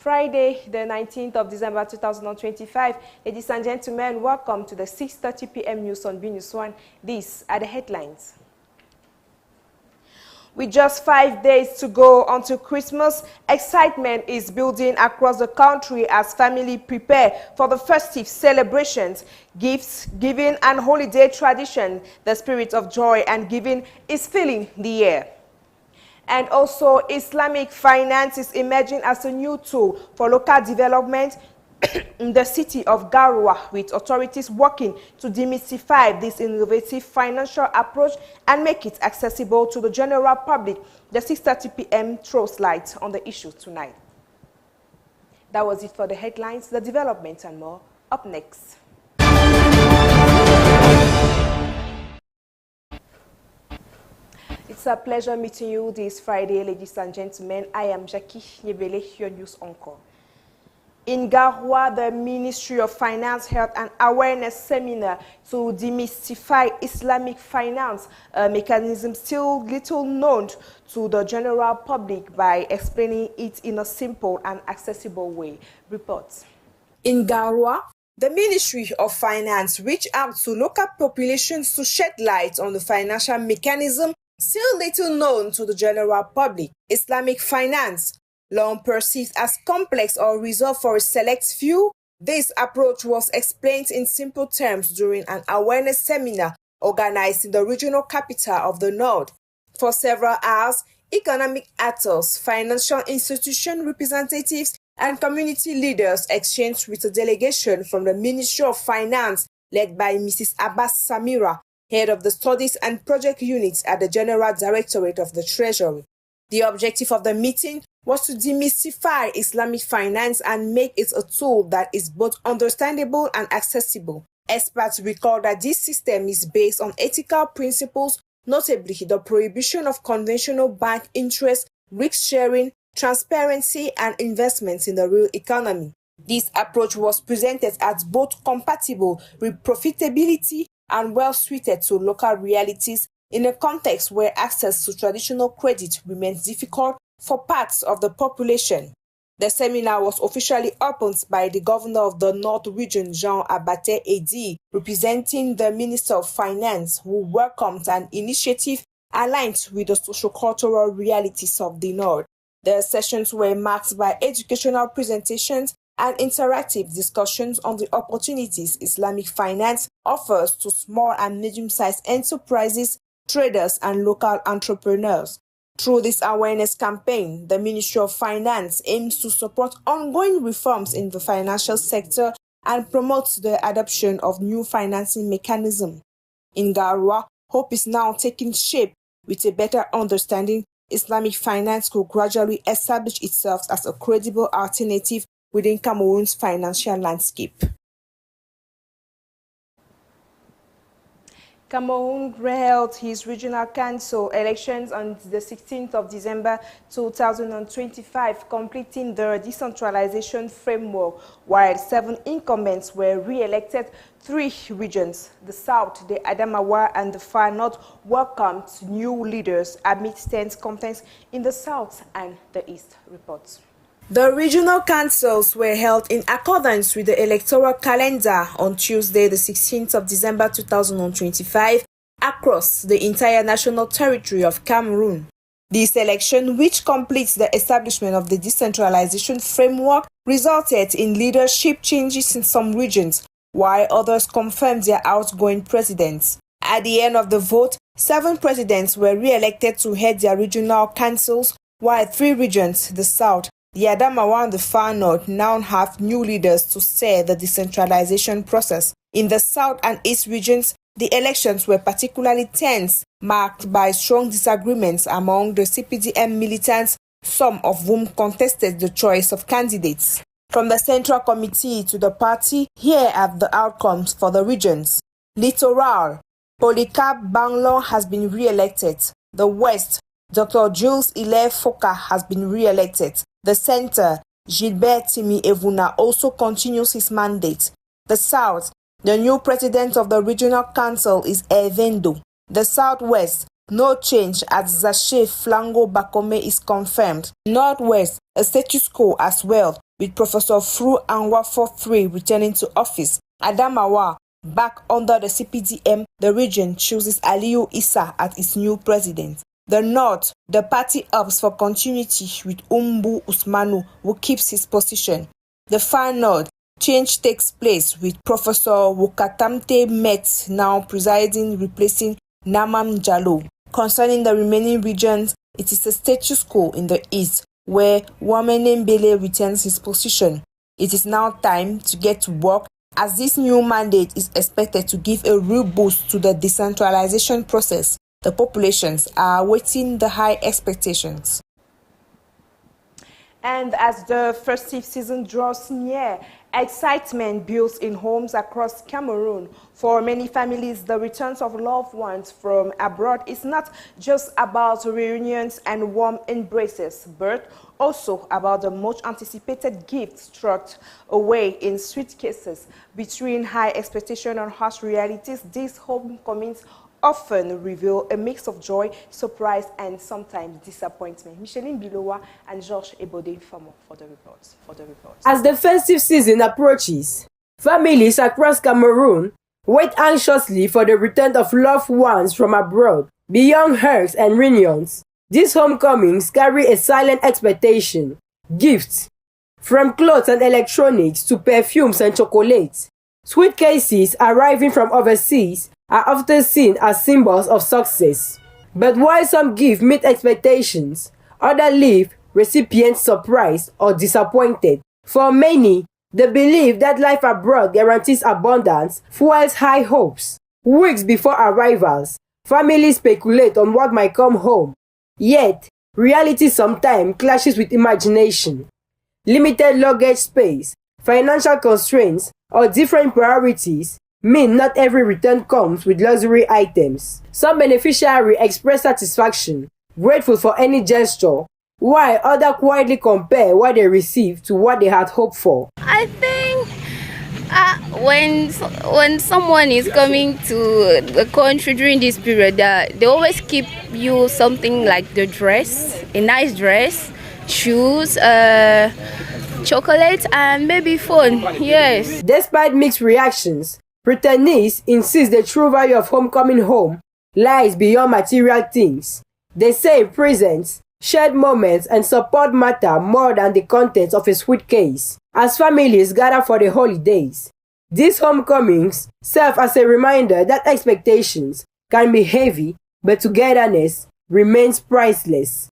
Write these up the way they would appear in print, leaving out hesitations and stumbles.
Friday, the 19th of December 2025. Ladies and gentlemen, welcome to the 6:30 p.m. news on BNews 1. These are the headlines. With just 5 days to go until Christmas, excitement is building across the country as families prepare for the festive celebrations. Gifts, giving, and holiday tradition, the spirit of joy and giving is filling the air. And also, Islamic finance is emerging as a new tool for local development in the city of Garoua, with authorities working to demystify this innovative financial approach and make it accessible to the general public. The 6:30 p.m. throws light on the issue tonight. That was it for the headlines, the development and more. Up next. It's a pleasure meeting you this Friday, ladies and gentlemen. I am Jackie Nyebele, your news anchor. In Garoua, the Ministry of Finance held an awareness seminar to demystify Islamic finance, a mechanism still little known to the general public, by explaining it in a simple and accessible way. Reports. In Garoua, the Ministry of Finance reached out to local populations to shed light on the financial mechanism still little known to the general public. Islamic finance, long perceived as complex or reserved for a select few, this approach was explained in simple terms during an awareness seminar organized in the regional capital of the North. For several hours, economic actors, financial institution representatives, and community leaders exchanged with a delegation from the Ministry of Finance led by Mrs. Abbas Samira, head of the Studies and Project Units at the General Directorate of the Treasury. The objective of the meeting was to demystify Islamic finance and make it a tool that is both understandable and accessible. Experts recall that this system is based on ethical principles, notably the prohibition of conventional bank interest, risk sharing, transparency, and investments in the real economy. This approach was presented as both compatible with profitability and well suited to local realities in a context where access to traditional credit remains difficult for parts of the population. The seminar was officially opened by the governor of the North Region, Jean Abate Edi, representing the Minister of Finance, who welcomed an initiative aligned with the socio-cultural realities of the North. The sessions were marked by educational presentations and interactive discussions on the opportunities Islamic finance offers to small and medium-sized enterprises, traders, and local entrepreneurs. Through this awareness campaign, the Ministry of Finance aims to support ongoing reforms in the financial sector and promote the adoption of new financing mechanisms. In Garoua, hope is now taking shape. With a better understanding, Islamic finance could gradually establish itself as a credible alternative within Cameroon's financial landscape. Cameroon held his regional council elections on the 16th of December 2025, completing the decentralization framework, while 7 incumbents were re-elected. 3 regions, the South, the Adamawa, and the Far North, welcomed new leaders amid tense contests in the South and the East. Reports. The regional councils were held in accordance with the electoral calendar on Tuesday, the 16th of December 2025, across the entire national territory of Cameroon. This election, which completes the establishment of the decentralization framework, resulted in leadership changes in some regions, while others confirmed their outgoing presidents. At the end of the vote, 7 presidents were re-elected to head their regional councils, while 3 regions, the South, the Adamawa and the Far North, now have new leaders to steer the decentralization process. In the South and East regions, the elections were particularly tense, marked by strong disagreements among the CPDM militants, some of whom contested the choice of candidates. From the Central Committee to the party, here are the outcomes for the regions. Littoral, Polycarp Banglon has been re-elected. The West, Dr. Jules Hilaire Foka has been re-elected. The Center, Gilbert Timi Evuna, also continues his mandate. The South, the new president of the regional council is Evendo. The Southwest, no change as Zaché Flango Bakome is confirmed. Northwest, a status quo as well. with Professor Fru Anwafo III returning to office. Adamawa, back under the CPDM, the region chooses Aliyu Issa as its new president. The North, the party opts for continuity with Umbu Usmanu, who keeps his position. The Far North, change takes place with Professor Wukatamte Met now presiding, replacing Namam Jallo. Concerning the remaining regions, it is a status quo in the East, where Wamene Mbele retains his position. It is now time to get to work, as this new mandate is expected to give a real boost to the decentralization process. The populations are awaiting the high expectations. And as the festive season draws near, excitement builds in homes across Cameroon. For many families, the return of loved ones from abroad is not just about reunions and warm embraces, but also about the much anticipated gifts tucked away in suitcases. Between high expectation and harsh realities, these homecomings often reveal a mix of joy, surprise, and sometimes disappointment. Micheline Bilowa and Georges Ebode Famo for the reports. As the festive season approaches, families across Cameroon wait anxiously for the return of loved ones from abroad. Beyond hugs and reunions, these homecomings carry a silent expectation. Gifts, from clothes and electronics to perfumes and chocolates. Suitcases arriving from overseas are often seen as symbols of success. But while some gifts meet expectations, others leave recipients surprised or disappointed. For many, the belief that life abroad guarantees abundance fuels high hopes. Weeks before arrivals, families speculate on what might come home. Yet, reality sometimes clashes with imagination. Limited luggage space, financial constraints, or different priorities mean not every return comes with luxury items. Some beneficiaries express satisfaction, grateful for any gesture, while others quietly compare what they received to what they had hoped for. I think when someone is coming to the country during this period, they always keep you something like the dress, a nice dress, shoes, chocolate, and maybe phone. Yes. Despite mixed reactions, pretendees insist the true value of homecoming home lies beyond material things. They say presents, shared moments, and support matter more than the contents of a suitcase. As families gather for the holidays, these homecomings serve as a reminder that expectations can be heavy, but togetherness remains priceless.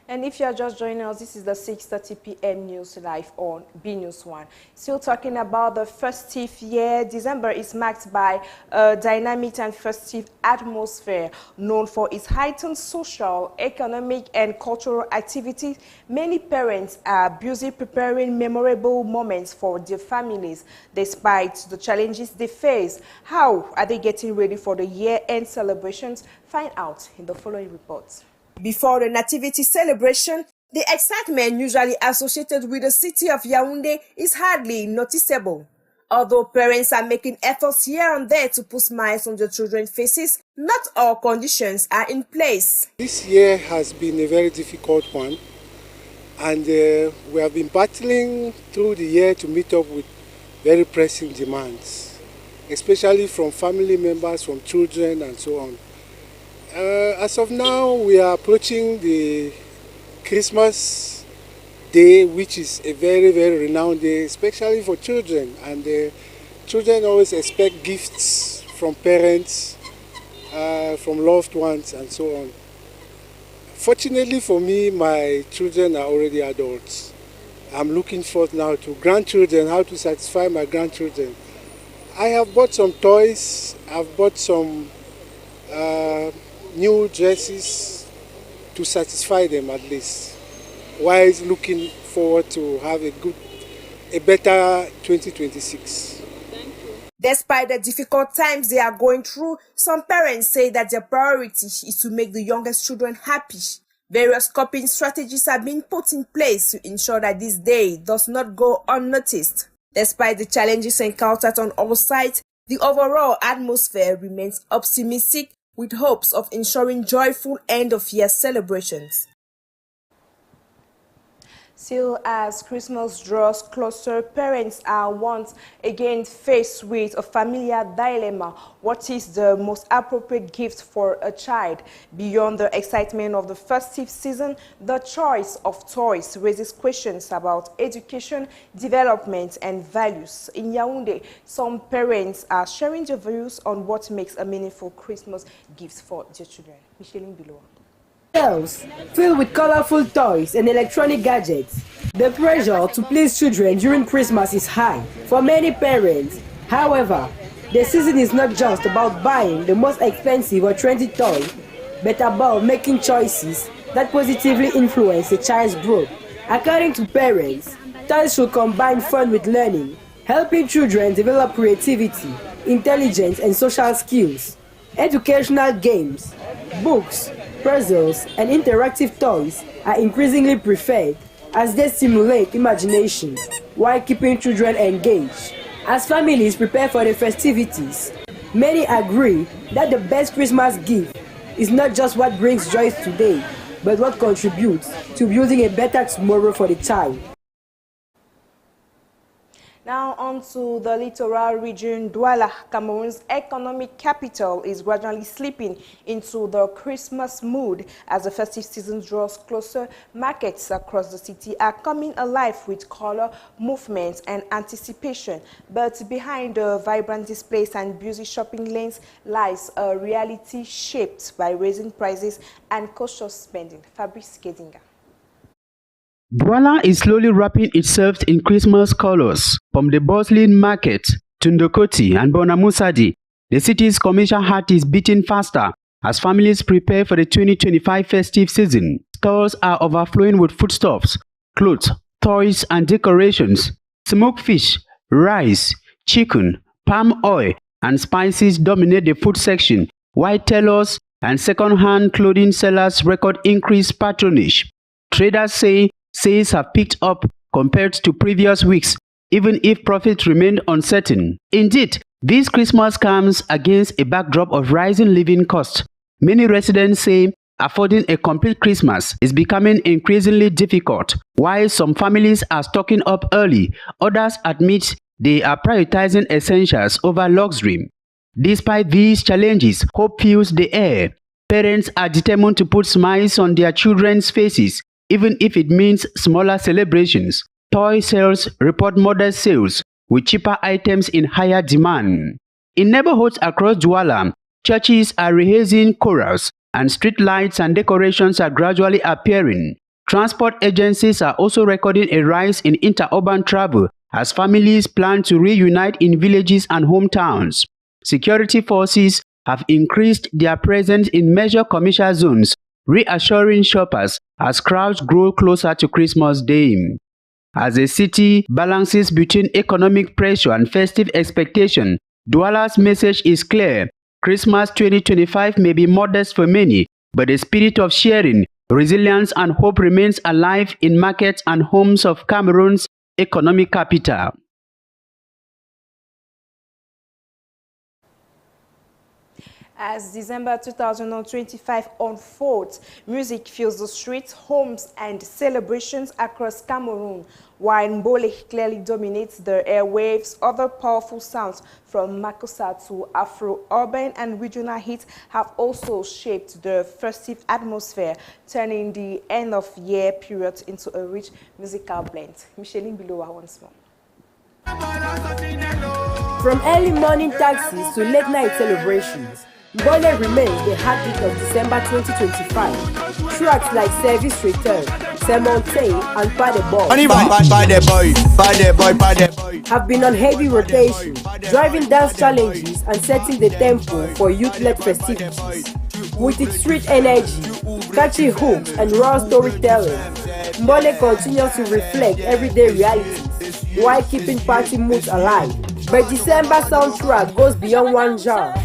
And if you are just joining us, this is the 6:30 p.m. news live on B News 1. Still talking about the festive year, December is marked by a dynamic and festive atmosphere. Known for its heightened social, economic, and cultural activities, many parents are busy preparing memorable moments for their families. Despite the challenges they face, how are they getting ready for the year-end celebrations? Find out in the following reports. Before the nativity celebration, the excitement usually associated with the city of Yaoundé is hardly noticeable. Although parents are making efforts here and there to put smiles on their children's faces, not all conditions are in place. This year has been a very difficult one, and we have been battling through the year to meet up with very pressing demands, especially from family members, from children, and so on. As of now, we are approaching the Christmas day, which is a very, very renowned day, especially for children. And children always expect gifts from parents, from loved ones, and so on. Fortunately for me, my children are already adults. I'm looking forward now to grandchildren, how to satisfy my grandchildren. I have bought some toys, I've bought some new dresses to satisfy them at least, while looking forward to have a better 2026. Despite the difficult times they are going through, some parents say that their priority is to make the youngest children happy. Various coping strategies have been put in place to ensure that this day does not go unnoticed. Despite the challenges encountered on all sides, the overall atmosphere remains optimistic, with hopes of ensuring joyful end-of-year celebrations. Still, as Christmas draws closer, parents are once again faced with a familiar dilemma. What is the most appropriate gift for a child? Beyond the excitement of the festive season, the choice of toys raises questions about education, development, and values. In Yaoundé, some parents are sharing their views on what makes a meaningful Christmas gift for their children. Micheline Biloa. Shelves filled with colorful toys and electronic gadgets. The pressure to please children during Christmas is high for many parents. However, the season is not just about buying the most expensive or trendy toy, but about making choices that positively influence a child's growth. According to parents, toys should combine fun with learning, helping children develop creativity, intelligence, and social skills. Educational games, books, puzzles, and interactive toys are increasingly preferred as they stimulate imagination while keeping children engaged. As families prepare for the festivities, many agree that the best Christmas gift is not just what brings joy today, but what contributes to building a better tomorrow for the child. Now on to the littoral region. Douala, Cameroon's economic capital, is gradually slipping into the Christmas mood as the festive season draws closer. Markets across the city are coming alive with color, movement, and anticipation. But behind the vibrant displays and busy shopping lanes lies a reality shaped by raising prices and cautious spending. Fabrice Kedinga. Douala is slowly wrapping itself in Christmas colors. From the bustling market to Ndokoti and Bonamusadi, the city's commercial heart is beating faster as families prepare for the 2025 festive season. Stores are overflowing with foodstuffs, clothes, toys, and decorations. Smoked fish, rice, chicken, palm oil, and spices dominate the food section, while tailors and second-hand clothing sellers record increased patronage. Traders say sales have picked up compared to previous weeks, even if profits remain uncertain. Indeed, this Christmas comes against a backdrop of rising living costs. Many residents say affording a complete Christmas is becoming increasingly difficult. While some families are stocking up early, others admit they are prioritizing essentials over luxury. Despite these challenges, hope fills the air. Parents are determined to put smiles on their children's faces, even if it means smaller celebrations. Toy sales report modest sales, with cheaper items in higher demand. In neighborhoods across Douala, churches are raising chorals, and street lights and decorations are gradually appearing. Transport agencies are also recording a rise in interurban travel as families plan to reunite in villages and hometowns. Security forces have increased their presence in major commercial zones, reassuring shoppers as crowds grow closer to Christmas Day. As the city balances between economic pressure and festive expectation, Douala's message is clear. Christmas 2025 may be modest for many, but the spirit of sharing, resilience, and hope remains alive in markets and homes of Cameroon's economic capital. As December 2025 unfolds, music fills the streets, homes, and celebrations across Cameroon. While Mbole clearly dominates the airwaves, other powerful sounds from Makossa to Afro-urban and regional hits have also shaped the festive atmosphere, turning the end-of-year period into a rich musical blend. Micheline Biloa once more. From early morning taxis to late-night celebrations, Mbole remains the heartbeat of December 2025. Tracks like Service Return, Semonte, and Pas de Boy have been on heavy rotation, driving dance challenges and setting the tempo for youth-led festivities. With its street energy, catchy hooks, and raw storytelling, Mbole continues to reflect everyday realities while keeping party moods alive. But December soundtrack goes beyond one genre.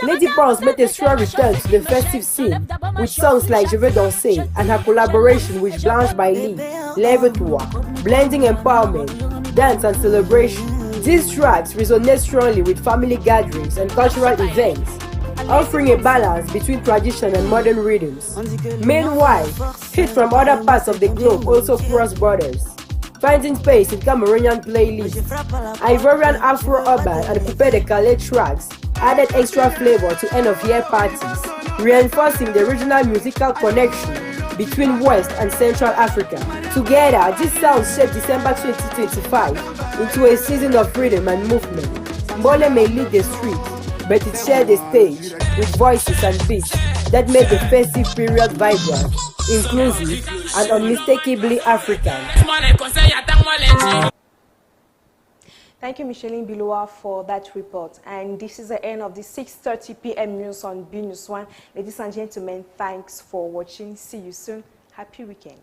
Lady Pons made a strong return to the festive scene with songs like Je veux danser and her collaboration with Blanche Bailey, Lève-toi, blending empowerment, dance and celebration. These tracks resonate strongly with family gatherings and cultural events. offering a balance between tradition and modern rhythms. Meanwhile, hits from other parts of the globe also cross borders, finding space in Cameroonian playlists. Ivorian Afro-Urban and Coupé de Calais tracks added extra flavor to end-of-year parties, reinforcing the regional musical connection between West and Central Africa. Together, these sounds shape December 2025 into a season of rhythm and movement. Mbole may lead the streets, but it shared the stage with voices and beats that made the festive period vibrant, inclusive, and unmistakably African. Thank you, Micheline Biloua, for that report. And this is the end of the 6:30 p.m. news on B News 1. Ladies and gentlemen, thanks for watching. See you soon. Happy weekend.